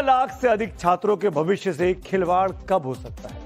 लाख से अधिक छात्रों के भविष्य से खिलवाड़ कब हो सकता है,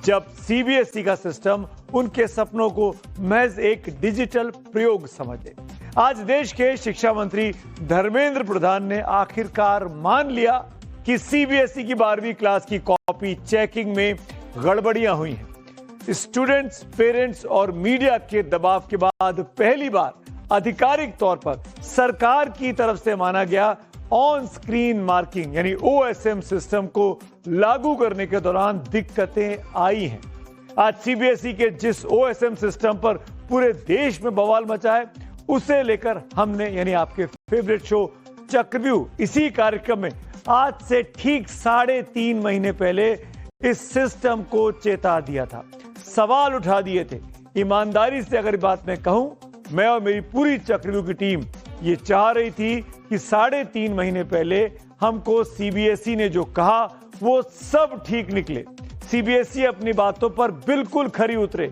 जब सीबीएसई का सिस्टम उनके सपनों को महज एक डिजिटल प्रयोग समझे। आज देश के शिक्षा मंत्री धर्मेंद्र प्रधान ने आखिरकार मान लिया कि सीबीएसई की 12वीं क्लास की कॉपी चेकिंग में गड़बड़ियां हुई हैं। स्टूडेंट्स, पेरेंट्स और मीडिया के दबाव के बाद पहली बार आधिकारिक तौर पर सरकार की तरफ से माना गया ऑन स्क्रीन मार्किंग यानी ओएसएम सिस्टम को लागू करने के दौरान दिक्कतें आई हैं। आज सीबीएसई के जिस ओएसएम सिस्टम पर पूरे देश में बवाल मचा है, उसे लेकर हमने यानी आपके फेवरेट शो चक्रव्यूह इसी कार्यक्रम में आज से ठीक 3.5 महीने पहले इस सिस्टम को चेता दिया था, सवाल उठा दिए थे। ईमानदारी से अगर बात मैं कहूं, मैं और मेरी पूरी चक्रव्यूह की टीम ये चाह रही थी कि 3.5 महीने पहले हमको सीबीएसई ने जो कहा वो सब ठीक निकले, सीबीएसई अपनी बातों पर बिल्कुल खरी उतरे,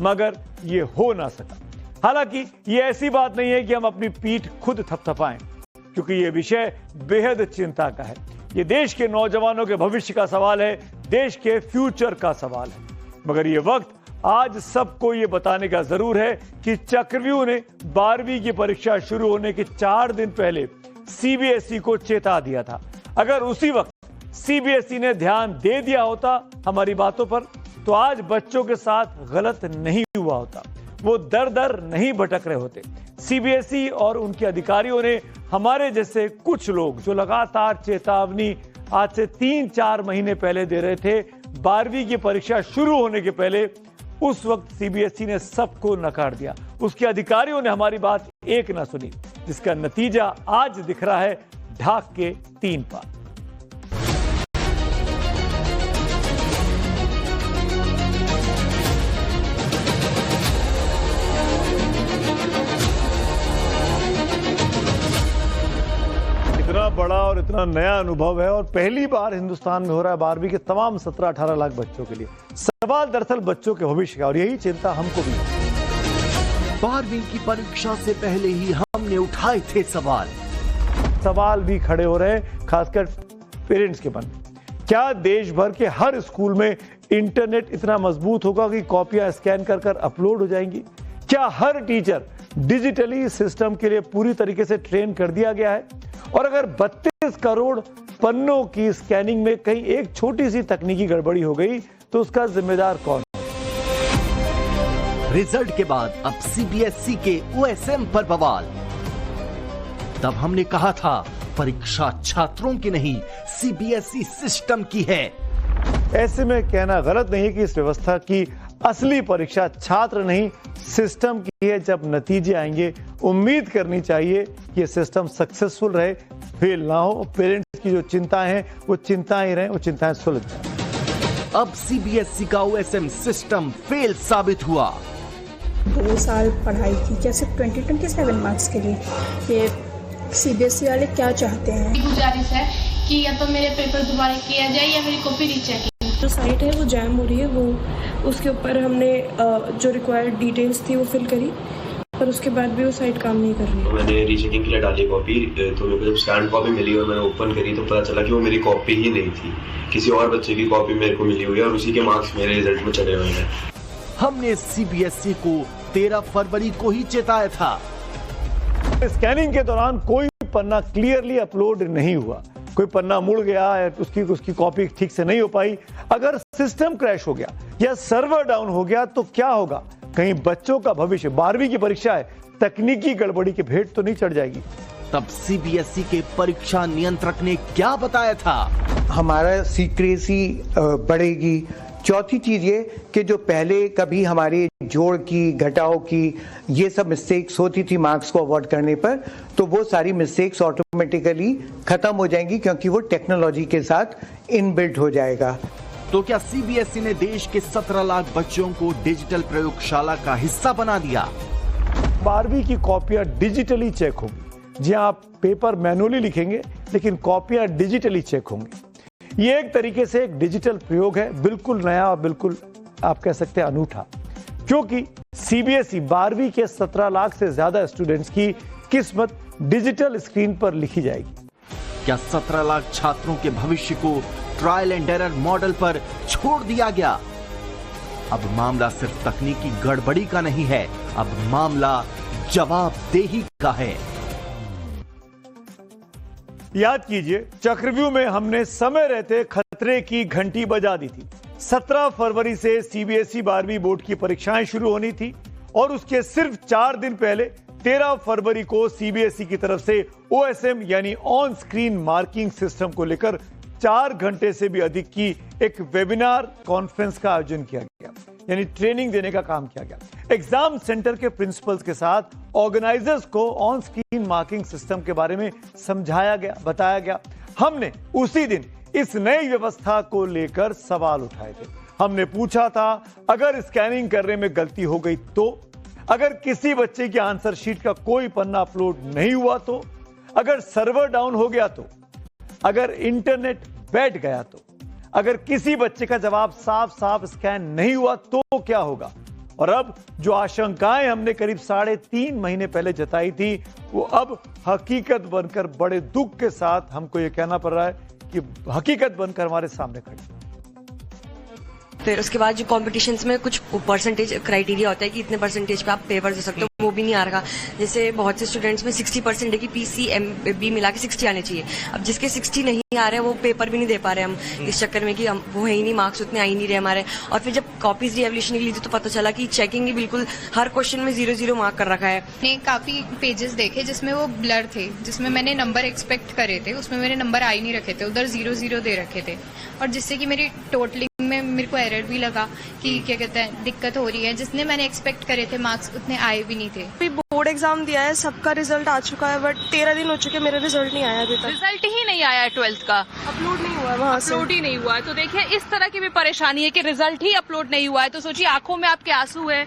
मगर ये हो ना सका। हालांकि ये ऐसी बात नहीं है कि हम अपनी पीठ खुद थपथपाएं, क्योंकि ये विषय बेहद चिंता का है। ये देश के नौजवानों के भविष्य का सवाल है, देश के फ्यूचर का सवाल है। मगर ये वक्त आज सबको ये बताने का जरूर है कि चक्रव्यूह ने 12वीं की परीक्षा शुरू होने के 4 दिन पहले सीबीएसई को चेता दिया था। अगर उसी वक्त सीबीएसई ने ध्यान दे दिया होता हमारी बातों पर, तो आज बच्चों के साथ गलत नहीं हुआ होता, वो दर दर नहीं भटक रहे होते। सीबीएसई और उनके अधिकारियों ने हमारे जैसे कुछ लोग जो लगातार चेतावनी आज से 3-4 महीने पहले दे रहे थे 12वीं की परीक्षा शुरू होने के पहले, उस वक्त सीबीएसई ने सबको नकार दिया। उसके अधिकारियों ने हमारी बात एक ना सुनी, जिसका नतीजा आज दिख रहा है ढाक के 3 पार। इतना बड़ा और इतना नया अनुभव है और पहली बार हिंदुस्तान में हो रहा है 12वीं के तमाम 17-18 लाख बच्चों के लिए। सवाल दरअसल बच्चों के भविष्य का, और यही चिंता हमको भी है। 12वीं की परीक्षा से पहले ही हमने उठाए थे सवाल भी खड़े हो रहे हैं, खासकर पेरेंट्स के मन में। क्या देश भर के हर स्कूल में इंटरनेट इतना मजबूत होगा कि कॉपियां स्कैन कर कर अपलोड हो जाएंगी? क्या हर टीचर डिजिटली सिस्टम के लिए पूरी तरीके से ट्रेन कर दिया गया है? और अगर 32 करोड़ पन्नों की स्कैनिंग में कहीं एक छोटी सी तकनीकी गड़बड़ी हो गई, तो उसका जिम्मेदार कौन? रिजल्ट के बाद अब सीबीएसई के ओएसएम पर बवाल। तब हमने कहा था परीक्षा छात्रों की नहीं, सीबीएसई सिस्टम की है। ऐसे में कहना गलत नहीं कि इस व्यवस्था की असली परीक्षा छात्र नहीं, सिस्टम की है। जब नतीजे आएंगे, उम्मीद करनी चाहिए कि ये सिस्टम सक्सेसफुल रहे, फेल ना हो। पेरेंट्स की जो चिंताएं हैं वो चिंताएं ही रहें, वो चिंताएं सुलझ जाएं। अब सीबीएसई का ओएसएम सिस्टम फेल साबित हुआ। 2 साल पढ़ाई की, क्या सिर्फ 27 मार्क्स के लिए? ये सीबीएसई वाले क्या चाहते हैं? गुजारिश है कि या तो मेरे पेपर दोबारा किया जाए या मेरी कॉपी रीचेक। जो साइट है वो जैम हो रही है, वो उसके ऊपर हमने जो रिक्वायर्ड डिटेल्स थी वो फिल करी, पर उसके बाद भी वो साइट काम नहीं कर रही। मैंने रीचेकिंग के लिए डाली कॉपी, तो मेरे को जब स्कैन कॉपी मिली और मैंने ओपन करी तो पता चला कि वो मेरी कॉपी ही नहीं थी, किसी और बच्चे की कॉपी मेरे को मिली हुई है और उसी के मार्क्स मेरे रिजल्ट में चले हुए हैं। हमने सीबीएसई को 13 फरवरी को ही चेताया था। स्कैनिंग के दौरान कोई पन्ना क्लियरली अपलोड नहीं हुआ, कोई पन्ना मुड़ गया या उसकी कॉपी ठीक से नहीं हो पाई। अगर सिस्टम क्रैश हो गया या सर्वर डाउन हो गया तो क्या होगा? कहीं बच्चों का भविष्य, 12वीं की परीक्षा है, तकनीकी गड़बड़ी के भेंट तो नहीं चढ़ जाएगी? तब सीबीएसई के परीक्षा नियंत्रक ने क्या बताया था? हमारा सीक्रेसी बढ़ेगी। चौथी चीज ये कि जो पहले कभी हमारे जोड़ की, घटाव की, ये सब मिस्टेक्स होती थी मार्क्स को अवॉर्ड करने पर, तो वो सारी मिस्टेक्स ऑटोमेटिकली खत्म हो जाएंगी, क्योंकि वो टेक्नोलॉजी के साथ इनबिल्ट हो जाएगा। तो क्या सीबीएसई ने देश के 17 लाख बच्चों को डिजिटल प्रयोगशाला का हिस्सा बना दिया? 12वीं की कॉपियां डिजिटली चेक होंगी। जी आप पेपर मैनुअली लिखेंगे, लेकिन कॉपियां डिजिटली चेक होंगी। ये एक तरीके से एक डिजिटल प्रयोग है, बिल्कुल नया और बिल्कुल आप कह सकते हैं अनूठा, क्योंकि सीबीएसई 12वीं के 17 लाख से ज्यादा स्टूडेंट्स की किस्मत डिजिटल स्क्रीन पर लिखी जाएगी। क्या 17 लाख छात्रों के भविष्य को ट्रायल एंड एरर मॉडल पर छोड़ दिया गया? अब मामला सिर्फ तकनीकी गड़बड़ी का नहीं है, अब मामला जवाबदेही का है। याद कीजिए, चक्रव्यूह में हमने समय रहते खतरे की घंटी बजा दी थी। 17 फरवरी से सीबीएसई 12वीं बोर्ड की परीक्षाएं शुरू होनी थी और उसके सिर्फ 4 दिन पहले 13 फरवरी को सीबीएसई की तरफ से ओएसएम यानी ऑन स्क्रीन मार्किंग सिस्टम को लेकर 4 घंटे से भी अधिक की एक वेबिनार कॉन्फ्रेंस का आयोजन किया गया, यानी ट्रेनिंग देने का काम किया गया। एग्जाम सेंटर के प्रिंसिपल्स के साथ ऑर्गेनाइजर्स को ऑन स्क्रीन मार्किंग सिस्टम के बारे में समझाया गया, बताया गया। हमने उसी दिन इस नई व्यवस्था को लेकर सवाल उठाए थे। हमने पूछा था, अगर स्कैनिंग करने में गलती हो गई तो, अगर किसी बच्चे की आंसर शीट का कोई पन्ना अपलोड नहीं हुआ तो, अगर सर्वर डाउन हो गया तो, अगर इंटरनेट बैठ गया तो, अगर किसी बच्चे का जवाब साफ साफ स्कैन नहीं हुआ तो क्या होगा? और अब जो आशंकाएं हमने करीब 3.5 महीने पहले जताई थी, वो अब हकीकत बनकर बड़े दुख के साथ हमको ये कहना पड़ रहा है कि हकीकत बनकर हमारे सामने खड़ी। फिर उसके बाद जो कॉम्पिटिशन्स में कुछ परसेंटेज क्राइटेरिया होता है कि इतने परसेंटेज पे आप पेपर दे सकते हो, वो भी नहीं आ रहा। जैसे बहुत से स्टूडेंट्स में 60% है कि PCMB मिला के 60 आने चाहिए। अब जिसके 60 नहीं आ रहे हैं वो पेपर भी नहीं दे पा रहे हम, इस चक्कर में कि हम वो है ही नहीं, मार्क्स उतने आ ही नहीं रहे हमारे। और फिर जब कॉपीज रीएवल्यूशन ली थी तो पता चला कि चेकिंग ही बिल्कुल हर क्वेश्चन में 0-0 मार्क कर रखा है। मैंने काफी पेजेस देखे जिसमें वो ब्लर थे, जिसमें मैंने नंबर एक्सपेक्ट करे थे, उसमें मेरे नंबर आ ही नहीं रखे थे, उधर 0-0 दे रखे थे। और जिससे कि मेरी टोटलिंग में मेरे को एरर भी लगा कि क्या कहते हैं, दिक्कत हो रही है। जिसने मैंने एक्सपेक्ट करे थे मार्क्स उतने आए भी नहीं थे। अभी बोर्ड एग्जाम दिया है, सबका रिजल्ट आ चुका है, बट 13 दिन हो चुके, मेरा रिजल्ट नहीं आया अभी तक। रिजल्ट ही नहीं आया है 12th का, अपलोड नहीं हुआ है वहाँ से, अपलोड ही नहीं हुआ है। तो देखिए, इस तरह की भी परेशानी है कि रिजल्ट ही अपलोड नहीं हुआ है। तो सोचिए, आंखों में आपके आंसू है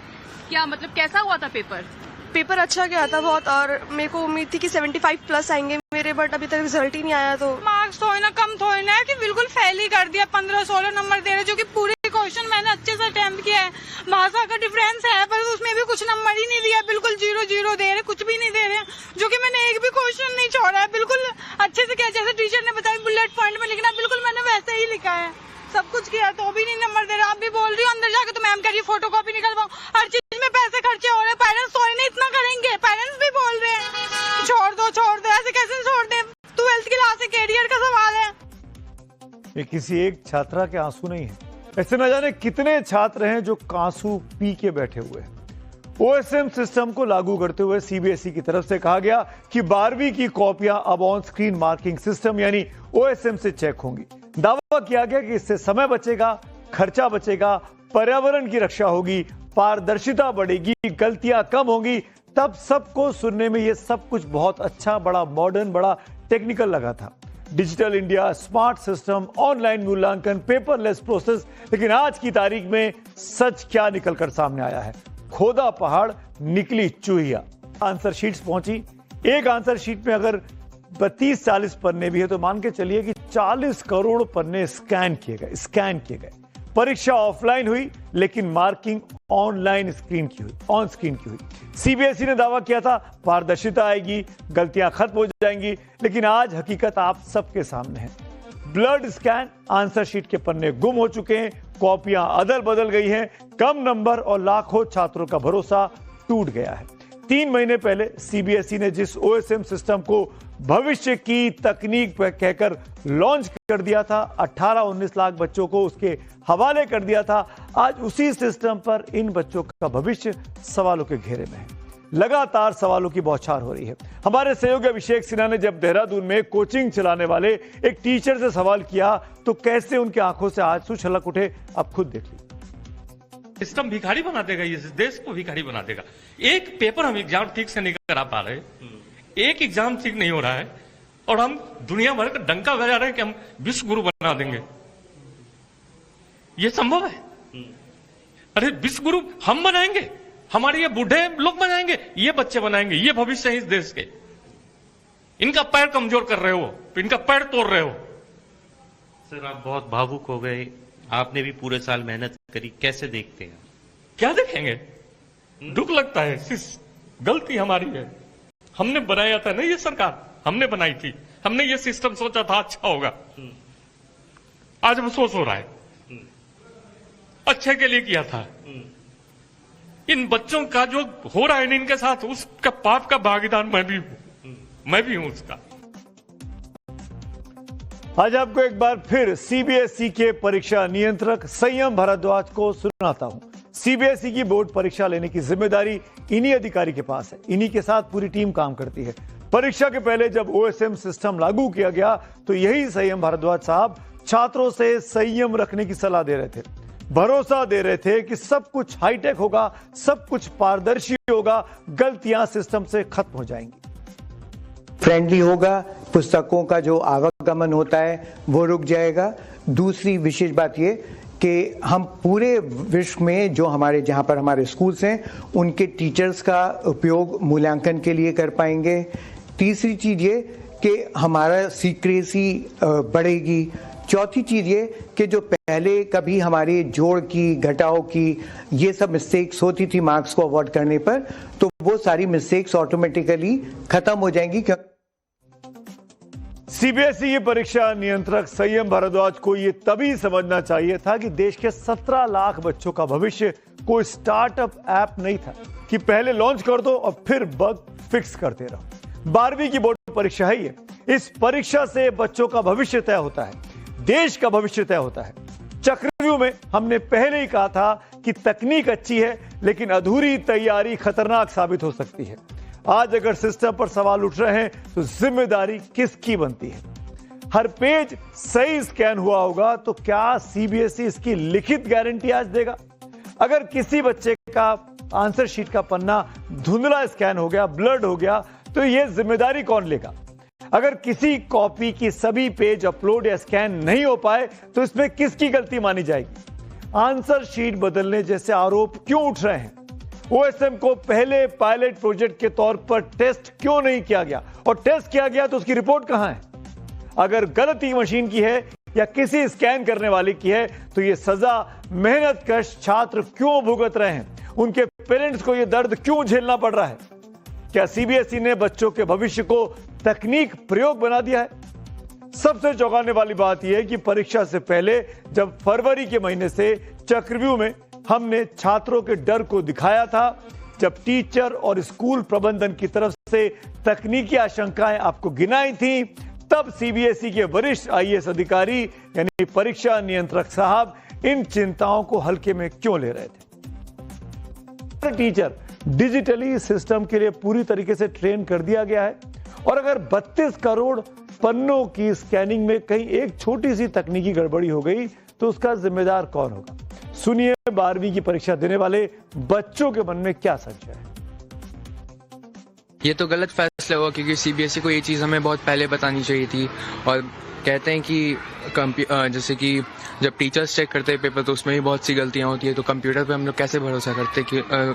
क्या? मतलब कैसा हुआ था पेपर? पेपर अच्छा गया था बहुत, और मेरे को उम्मीद थी कि 75+ आएंगे मेरे, बट अभी तक रिजल्ट ही नहीं आया। तो मार्क्स थोड़ी ना कम थोड़ी ना है कि बिल्कुल फेल ही कर दिया। 15-16 नंबर दे रहे, जो कि पूरे क्वेश्चन मैंने अच्छे से अटेम्प्ट किया है। भाषा का डिफरेंस है पर उसमें भी कुछ नंबर ही नहीं दिया, बिल्कुल 0-0 दे रहे, कुछ भी नहीं दे रहे। जो कि मैंने एक भी क्वेश्चन नहीं छोड़ा है, बिल्कुल अच्छे से किया, जैसे टीचर ने बताया बुलेट पॉइंट में लिखना, बिल्कुल मैंने वैसे ही लिखा है, सब कुछ किया, तो भी नहीं नंबर दे रहा। आप भी बोल रही हो अंदर जाके तो मैम कह रही है फोटो कॉपी निकलवाओ, हर चीज में पैसे खर्चे हो रहे हैं। पेरेंट्स थोड़ी ना इतना करेंगे, पेरेंट्स भी बोल रहे हैं छोड़ दो, ऐसे कैसे छोड़ दे? 12th क्लास से कैरियर का सवाल है। ये किसी एक छात्रा के आंसू नहीं है, ऐसे न जाने कितने छात्र हैं जो आंसू पी के बैठे हुए हैं। ओएसएम सिस्टम को लागू करते हुए सीबीएसई की तरफ से कहा गया कि 12वीं की कॉपियां अब ऑन स्क्रीन मार्किंग सिस्टम यानी ओएसएम से चेक होंगी। दावा किया गया कि इससे समय बचेगा, खर्चा बचेगा, पर्यावरण की रक्षा होगी, पारदर्शिता बढ़ेगी, गलतियां कम होंगी। तब सबको सुनने में यह सब कुछ बहुत अच्छा, बड़ा मॉडर्न, बड़ा टेक्निकल लगा था। Digital India, smart system, online मूल्यांकन, पेपरलेस प्रोसेस। लेकिन आज की तारीख में सच क्या निकलकर सामने आया है? खोदा पहाड़, निकली चूहिया। आंसर शीट्स पहुंची। एक आंसर शीट में अगर 32-40 पन्ने भी है तो मान के चलिए कि 40 करोड़ पन्ने स्कैन किए गए। परीक्षा ऑफलाइन हुई लेकिन मार्किंग ऑन स्क्रीन की हुई। सीबीएसई ने दावा किया था पारदर्शिता आएगी, गलतियां खत्म हो जाएंगी, लेकिन आज हकीकत आप सबके सामने है। ब्लड स्कैन, आंसर शीट के पन्ने गुम हो चुके हैं, कॉपियां अदल बदल गई हैं, कम नंबर और लाखों छात्रों का भरोसा टूट गया है। 3 महीने पहले सीबीएसई ने जिस ओएसएम सिस्टम को भविष्य की तकनीक पर कहकर लॉन्च कर दिया था, 18-19 लाख बच्चों को उसके हवाले कर दिया था, आज उसी सिस्टम पर इन बच्चों का भविष्य सवालों के घेरे में है। लगातार सवालों की बौछार हो रही है। हमारे सहयोगी अभिषेक सिन्हा ने जब देहरादून में कोचिंग चलाने वाले एक टीचर से सवाल किया तो कैसे उनकी आंखों से आंसू छलक उठे, आप खुद देख लीजिए। सिस्टम भिखारी बना देगा, ये देश को भिखारी बना देगा। एक पेपर हम एग्जाम ठीक से नहीं करा पा रहे, एक एग्जाम ठीक नहीं हो रहा है, और हम दुनिया भर का डंका बजा रहे हैं कि हम विश्व गुरु बना देंगे। ये संभव है? अरे विश्व गुरु हम बनाएंगे, हमारे ये बूढ़े लोग बनाएंगे, ये बच्चे बनाएंगे, ये भविष्य है इस देश के। इनका पैर कमजोर कर रहे हो, इनका पैर तोड़ रहे हो। सर, आप बहुत भावुक हो गए, आपने भी पूरे साल मेहनत करी, कैसे देखते हैं? क्या देखेंगे? दुख लगता है, गलती हमारी है। हमने बनाया था ना, ये सरकार हमने बनाई थी। हमने ये सिस्टम सोचा था अच्छा होगा, आज अफसोस हो रहा है। अच्छे के लिए किया था। इन बच्चों का जो हो रहा है इनके साथ, उसका पाप का भागीदार मैं भी हूं उसका। आज आपको एक बार फिर सीबीएसई के परीक्षा नियंत्रक संयम भारद्वाज को सुनाता हूं। सीबीएसई की बोर्ड परीक्षा लेने की जिम्मेदारी इन्हीं अधिकारी के पास है, इन्हीं के साथ पूरी टीम काम करती है। परीक्षा के पहले जब ओएसएम सिस्टम लागू किया गया तो यही संयम भारद्वाज साहब छात्रों से संयम रखने की सलाह दे रहे थे, भरोसा दे रहे थे कि सब कुछ हाईटेक होगा, सब कुछ पारदर्शी होगा, गलतियां सिस्टम से खत्म हो जाएंगी, फ्रेंडली होगा, पुस्तकों का जो आवागमन होता है वो रुक जाएगा। दूसरी विशेष बात ये कि हम पूरे विश्व में जो जहाँ पर हमारे स्कूल्स हैं उनके टीचर्स का उपयोग मूल्यांकन के लिए कर पाएंगे। तीसरी चीज ये कि हमारा सीक्रेसी बढ़ेगी। चौथी चीज ये कि जो पहले कभी हमारे जोड़ की, घटाव की ये सब मिस्टेक्स होती थी मार्क्स को अवॉर्ड करने पर, तो वो सारी मिस्टेक्स ऑटोमेटिकली खत्म हो जाएंगी। सीबीएसई की परीक्षा नियंत्रक संयम भारद्वाज को यह तभी समझना चाहिए था कि देश के 17 लाख बच्चों का भविष्य कोई स्टार्टअप ऐप नहीं था कि पहले लॉन्च कर दो और फिर बग फिक्स करते रहो। 12वीं की बोर्ड परीक्षा है ये। इस परीक्षा से बच्चों का भविष्य तय होता है, देश का भविष्य तय होता है। चक्रव्यूह में हमने पहले ही कहा था कि तकनीक अच्छी है लेकिन अधूरी तैयारी खतरनाक साबित हो सकती है। आज अगर सिस्टम पर सवाल उठ रहे हैं तो जिम्मेदारी किसकी बनती है? हर पेज सही स्कैन हुआ होगा तो क्या सीबीएसई इसकी लिखित गारंटी आज देगा? अगर किसी बच्चे का आंसर शीट का पन्ना धुंधला स्कैन हो गया, ब्लर्ड हो गया, तो यह जिम्मेदारी कौन लेगा? अगर किसी कॉपी की सभी पेज अपलोड या स्कैन नहीं हो पाए तो इसमें किसकी गलती मानी जाएगी? आंसर शीट बदलने जैसे आरोप क्यों उठ रहे हैं? ओएसएम को पहले पायलट प्रोजेक्ट के तौर पर टेस्ट क्यों नहीं किया गया? और टेस्ट किया गया तो उसकी रिपोर्ट कहां है? अगर गलती मशीन की है या किसी स्कैन करने वाले की है तो यह सजा मेहनत कश छात्र क्यों भुगत रहे हैं? उनके पेरेंट्स को यह दर्द क्यों झेलना पड़ रहा है? क्या सीबीएसई ने बच्चों के भविष्य को तकनीक प्रयोग बना दिया है? सबसे चौंकाने वाली बात यह है कि परीक्षा से पहले जब फरवरी के महीने से चक्रव्यूह में हमने छात्रों के डर को दिखाया था, जब टीचर और स्कूल प्रबंधन की तरफ से तकनीकी आशंकाएं आपको गिनाई थी, तब सीबीएसई के वरिष्ठ आईएएस अधिकारी यानी परीक्षा नियंत्रक साहब इन चिंताओं को हल्के में क्यों ले रहे थे? टीचर डिजिटली सिस्टम के लिए पूरी तरीके से ट्रेन कर दिया गया है और अगर 32 करोड़ पन्नों की स्कैनिंग में कहीं एक छोटी सी तकनीकी गड़बड़ी हो गई तो उसका जिम्मेदार कौन होगा? सुनिए 12वीं की परीक्षा देने वाले बच्चों के मन में क्या संशय है। ये तो गलत फैसला हुआ क्योंकि सीबीएसई को ये चीज़ हमें बहुत पहले बतानी चाहिए थी। और कहते हैं कि जैसे कि जब टीचर्स चेक करते हैं पेपर तो उसमें भी बहुत सी गलतियां होती है, तो कंप्यूटर पे हम लोग कैसे भरोसा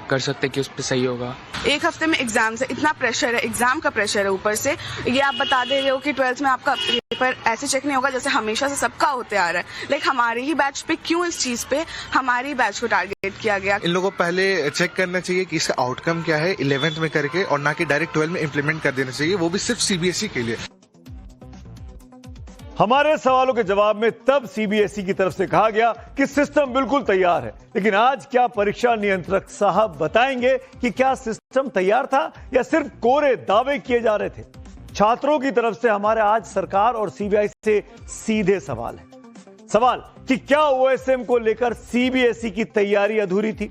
कर सकते कि उस पर सही होगा? एक हफ्ते में एग्जाम से इतना प्रेशर है, एग्जाम का प्रेशर है ऊपर से। ये आप बता दे रहे हो कि 12th में आपका पेपर ऐसे चेक नहीं होगा जैसे हमेशा से सबका होते आ रहा है। लाइक हमारे ही बैच पे क्यों इस चीज पे हमारी बैच को टारगेट किया गया? इन लोगों को पहले चेक करना चाहिए कि इसका आउटकम क्या है 11th में करके, और ना कि डायरेक्ट 12 में इम्प्लीमेंट कर देना चाहिए, वो भी सिर्फ सीबीएसई के लिए। हमारे सवालों के जवाब में तब सीबीएसई की तरफ से कहा गया कि सिस्टम बिल्कुल तैयार है, लेकिन आज क्या परीक्षा नियंत्रक साहब बताएंगे कि क्या सिस्टम तैयार था या सिर्फ कोरे दावे किए जा रहे थे? छात्रों की तरफ से हमारे आज सरकार और सीबीआई से सीधे सवाल है। सवाल कि क्या ओएसएम को लेकर सीबीएसई की तैयारी अधूरी थी?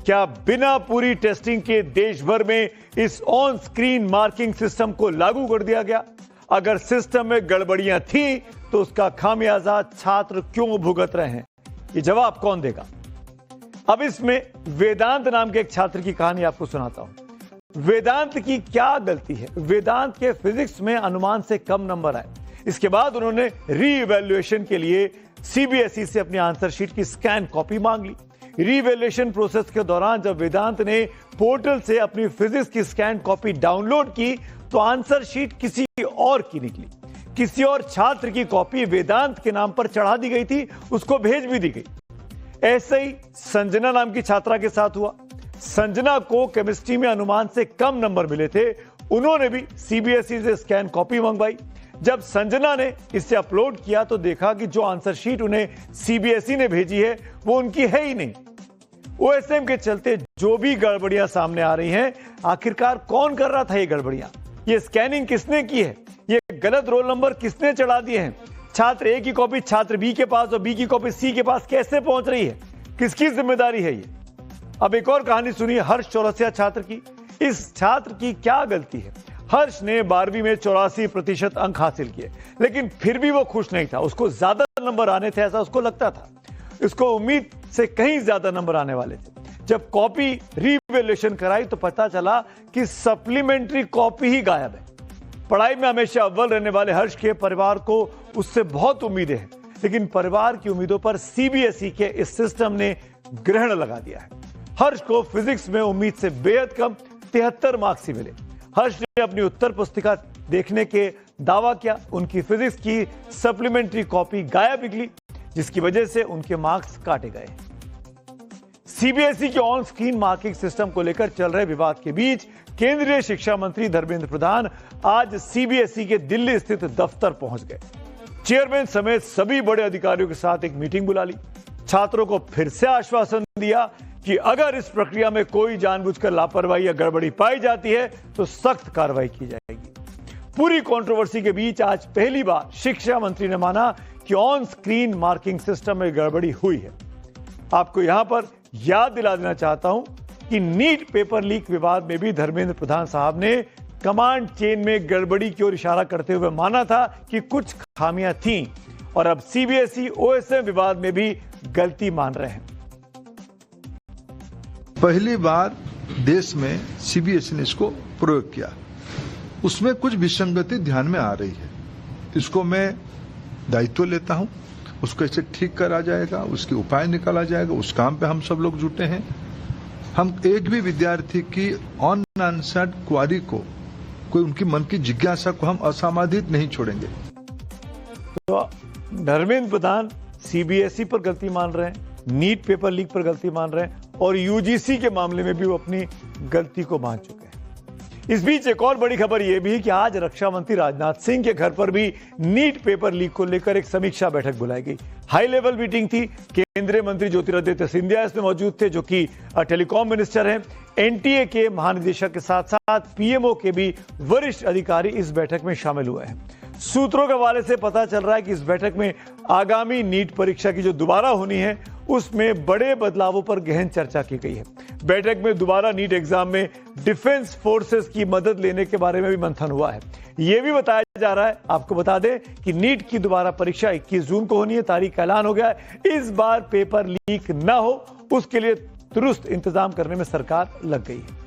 क्या बिना पूरी टेस्टिंग के देश भर में इस ऑन स्क्रीन मार्किंग सिस्टम को लागू कर दिया गया? अगर सिस्टम में गड़बड़ियां थी तो उसका खामियाजा छात्र क्यों भुगत रहे हैं? ये जवाब कौन देगा? अब इसमें वेदांत नाम के एक छात्र की कहानी आपको सुनाता हूं। वेदांत की क्या गलती है? वेदांत के फिजिक्स में अनुमान से कम नंबर आए। इसके बाद उन्होंने रीइवैल्यूएशन के लिए सीबीएसई से अपनी आंसर शीट की स्कैन कॉपी मांग ली। रीइवैल्यूएशन प्रोसेस के दौरान जब वेदांत ने पोर्टल से अपनी फिजिक्स की स्कैन कॉपी डाउनलोड की तो आंसर शीट किसी और की निकली। किसी और छात्र की कॉपी वेदांत के नाम पर चढ़ा दी गई थी, उसको भेज भी दी गई। ऐसे ही संजना नाम की छात्रा के साथ हुआ। संजना को केमिस्ट्री में अनुमान से कम नंबर मिले थे। उन्होंने भी सीबीएसई से स्कैन कॉपी मंगवाई, जब संजना ने इसे अपलोड किया तो देखा कि जो आंसर शीट उन्हें सीबीएसई ने भेजी है वो उनकी है ही नहीं। ओएसएम के चलते जो भी गड़बड़ियां सामने आ रही हैं, आखिरकार कौन कर रहा था ये गड़बड़ियां? ये स्कैनिंग किसने की है? ये गलत रोल नंबर किसने चढ़ा दिए हैं? छात्र ए की कॉपी छात्र बी के पास और बी की कॉपी सी के पास कैसे पहुंच रही है? किसकी जिम्मेदारी है ये? अब एक और कहानी सुनिए हर्ष चौरसिया छात्र की। इस छात्र की क्या गलती है? हर्ष ने 12वीं में 84% अंक हासिल किए, लेकिन फिर भी वो खुश नहीं था। उसको ज्यादा नंबर आने थे ऐसा उसको लगता था। इसको उम्मीद से कहीं ज्यादा नंबर आने वाले थे। जब कॉपी रीवैल्यूएशन कराई तो पता चला कि सप्लीमेंट्री कॉपी ही गायब है। पढ़ाई में हमेशा अव्वल रहने वाले हर्ष के परिवार को उससे बहुत उम्मीदें हैं, लेकिन परिवार की उम्मीदों पर सीबीएसई के इस सिस्टम ने ग्रहण लगा दिया है। हर्ष को फिजिक्स में उम्मीद से बेहद कम 73 मार्क्स ही मिले। हर्ष ने अपनी उत्तर पुस्तिका देखने के दावा किया। उनकी फिजिक्स की सप्लीमेंट्री कॉपी गायब निकली, जिसकी वजह से उनके मार्क्स काटे गए। सीबीएसई के ऑन स्क्रीन मार्किंग सिस्टम को लेकर चल रहे विवाद के बीच केंद्रीय शिक्षा मंत्री धर्मेंद्र प्रधान आज सीबीएसई के दिल्ली स्थित दफ्तर पहुंच गए। चेयरमैन समेत सभी बड़े अधिकारियों के साथ एक मीटिंग बुला ली। छात्रों को फिर से आश्वासन दिया कि अगर इस प्रक्रिया में कोई जानबूझकर लापरवाही या गड़बड़ी पाई जाती है तो सख्त कार्रवाई की जाएगी। पूरी कंट्रोवर्सी के बीच आज पहली बार शिक्षा मंत्री ने माना कि ऑन स्क्रीन मार्किंग सिस्टम में गड़बड़ी हुई है। आपको यहां पर याद दिला देना चाहता हूं कि नीट पेपर लीक विवाद में भी धर्मेंद्र प्रधान साहब ने कमांड चेन में गड़बड़ी की ओर इशारा करते हुए माना था कि कुछ खामियां थीं, और अब सीबीएसई ओएसएम विवाद में भी गलती मान रहे हैं। पहली बार देश में सीबीएसई ने इसको प्रयोग किया, उसमें कुछ विसंगति ध्यान में आ रही है। इसको मैं दायित्व लेता हूं, उसको ऐसे ठीक करा जाएगा, उसके उपाय निकाला जाएगा। उस काम पे हम सब लोग जुटे हैं। हम एक भी विद्यार्थी की अनआंसर्ड क्वारी को, कोई उनकी मन की जिज्ञासा को हम असमाधित नहीं छोड़ेंगे। तो धर्मेंद्र प्रधान सीबीएसई पर गलती मान रहे हैं, नीट पेपर लीक पर गलती मान रहे हैं, और यूजीसी के मामले में भी वो अपनी गलती को मान चुके हैं। इस बीच एक और बड़ी खबर यह भी है कि आज रक्षा मंत्री राजनाथ सिंह के घर पर भी नीट पेपर लीक को लेकर एक समीक्षा बैठक बुलाई गई। हाई लेवल मीटिंग थी। केंद्रीय मंत्री ज्योतिरादित्य सिंधिया इसमें मौजूद थे, जो कि टेलीकॉम मिनिस्टर हैं। एनटीए के महानिदेशक के साथ साथ पीएमओ के भी वरिष्ठ अधिकारी इस बैठक में शामिल हुए हैं। सूत्रों के हवाले से पता चल रहा है कि इस बैठक में आगामी नीट परीक्षा की जो दोबारा होनी है उसमें बड़े बदलावों पर गहन चर्चा की गई है। बैठक में दोबारा नीट एग्जाम में डिफेंस फोर्सेस की मदद लेने के बारे में भी मंथन हुआ है। यह भी बताया जा रहा है, आपको बता दें कि नीट की दोबारा परीक्षा 21 जून को होनी है। तारीख का ऐलान हो गया है। इस बार पेपर लीक ना हो उसके लिए दुरुस्त इंतजाम करने में सरकार लग गई है।